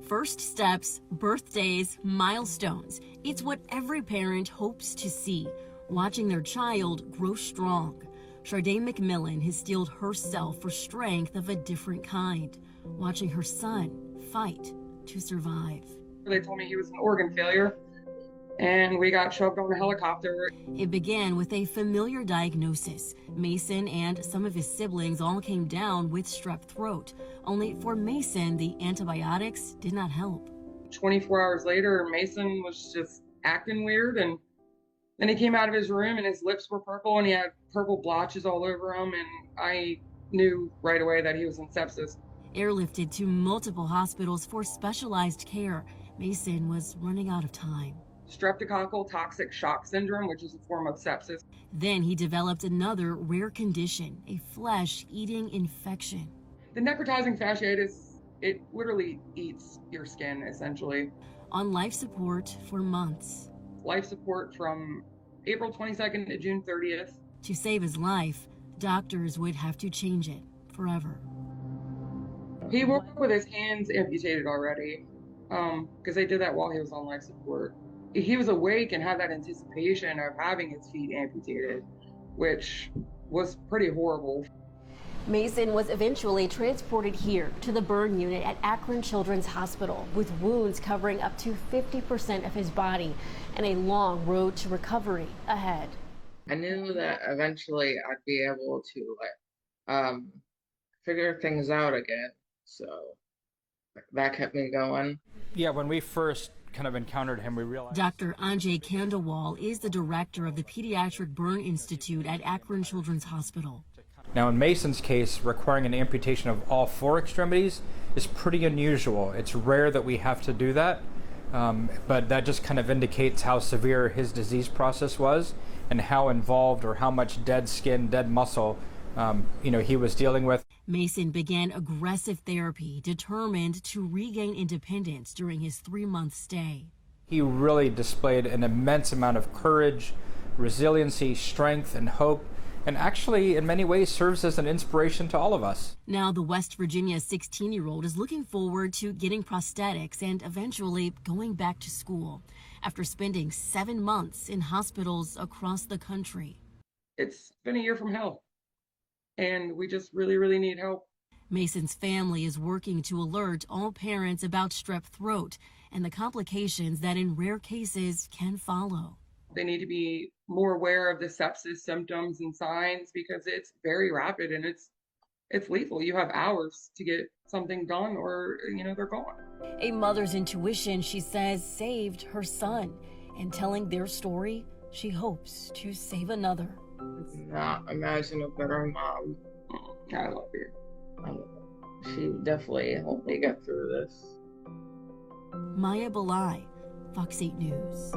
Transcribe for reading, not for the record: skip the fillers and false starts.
First steps, birthdays, milestones. It's what every parent hopes to see, watching their child grow strong. Sharday McMillan has steeled herself for strength of a different kind, watching her son fight to survive. They told me he was an organ failure, and we got shoved on a helicopter. It began with a familiar diagnosis. Mason and some of his siblings all came down with strep throat. Only for Mason, the antibiotics did not help. 24 hours later, Mason was just acting weird, and then he came out of his room and his lips were purple and he had purple blotches all over him, and I knew right away that he was in sepsis. Airlifted to multiple hospitals for specialized care, Mason was running out of time. Streptococcal toxic shock syndrome, which is a form of sepsis. Then he developed another rare condition, a flesh-eating infection. The necrotizing fasciitis, it literally eats your skin, essentially. On life support for months. Life support from April 22nd to June 30th. To save his life, doctors would have to change it forever. He woke up with his hands amputated already, because they did that while he was on life support. He was awake and had that anticipation of having his feet amputated, which was pretty horrible. Mason was eventually transported here to the burn unit at Akron Children's Hospital with wounds covering up to 50% of his body and a long road to recovery ahead. I knew that eventually I'd be able to figure things out again, so that kept me going. Yeah, when we first kind of encountered him, we realized. Dr. Anjay Kandawal is the director of the Pediatric Burn Institute at Akron Children's Hospital. Now, in Mason's case, requiring an amputation of all four extremities is pretty unusual. It's rare that we have to do that, but that just kind of indicates how severe his disease process was and how involved or how much dead skin, dead muscle, he was dealing with. Mason began aggressive therapy, determined to regain independence during his 3-month stay. He really displayed an immense amount of courage, resiliency, strength, and hope, and actually, in many ways, serves as an inspiration to all of us. Now, the West Virginia 16-year-old is looking forward to getting prosthetics and eventually going back to school after spending 7 months in hospitals across the country. It's been a year from hell, and we just really, really need help. Mason's family is working to alert all parents about strep throat and the complications that in rare cases can follow. They need to be more aware of the sepsis symptoms and signs because it's very rapid and it's lethal. You have hours to get something done or, they're gone. A mother's intuition, she says, saved her son. And telling their story, she hopes to save another. Not imagine a better mom. I love you. She definitely helped me get through this. Maya Belai, Fox 8 News.